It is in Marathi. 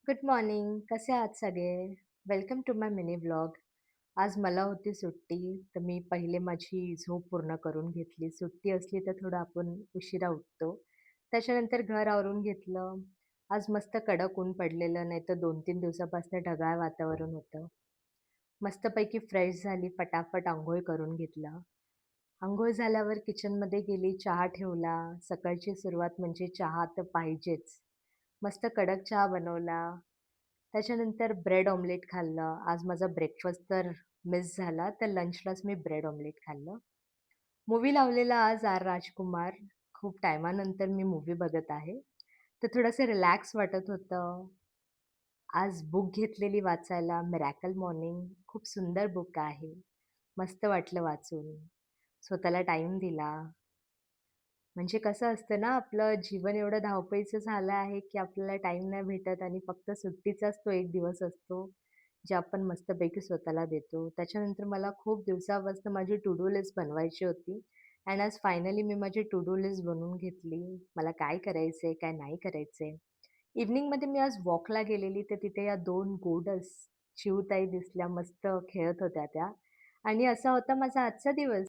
Good morning. कसे आहात सगळे? Welcome to my mini vlog. आज मला होती सुट्टी, तर मी पहिले माझी झोप पूर्ण करून घेतली. सुट्टी असली तर थोडं आपण उशिरा उठतो. त्याच्यानंतर घर आवरून घेतलं. आज मस्त कडक ऊन पडलेलं, नाही तर 2-3 दिवसापासून ढगाळ वातावरण होतं. मस्तपैकी फ्रेश झाली, फटाफट अंघोळ करून घेतलं. अंघोळ झाल्यावर किचनमध्ये गेली, चहा ठेवला. सकाळची सुरुवात म्हणजे चहा तर पाहिजेच. मस्त कडक चहा बनवला. त्याच्यानंतर ब्रेड ऑमलेट खाल्लं. आज माझा ब्रेकफास्ट तर मिस झाला, तर लंचलाच मी ब्रेड ऑमलेट खाल्लं. मूव्ही लावलेला आज आर राजकुमार. खूप टाईमानंतर मी मूव्ही बघत आहे. तर थोडंसं रिलॅक्स वाटत होतं. आज बुक घेतलेली वाचायला, मिरॅकल मॉर्निंग. खूप सुंदर बुक आहे. मस्त वाटलं वाचून. स्वतःला टाईम दिला. म्हणजे कसं असतं ना, आपलं जीवन एवढं धावपळीचं झालं आहे, की आपल्याला टाईम नाही भेटत आणि फक्त सुट्टीचाच तो एक दिवस असतो, जे आपण मस्तपैकी स्वतःला देतो. त्याच्यानंतर मला खूप दिवसापासून माझी टू डू लिस्ट बनवायची होती आणि आज फायनली मी माझी टू डू लिस्ट बनवून घेतली. मला काय करायचंय, काय नाही करायचंय. इव्हनिंगमध्ये मी आज वॉकला गेलेली, तर तिथे या 2 गोंडस चिऊताई दिसल्या. मस्त खेळत होत्या त्या आणि असा होता माझा आजचा दिवस.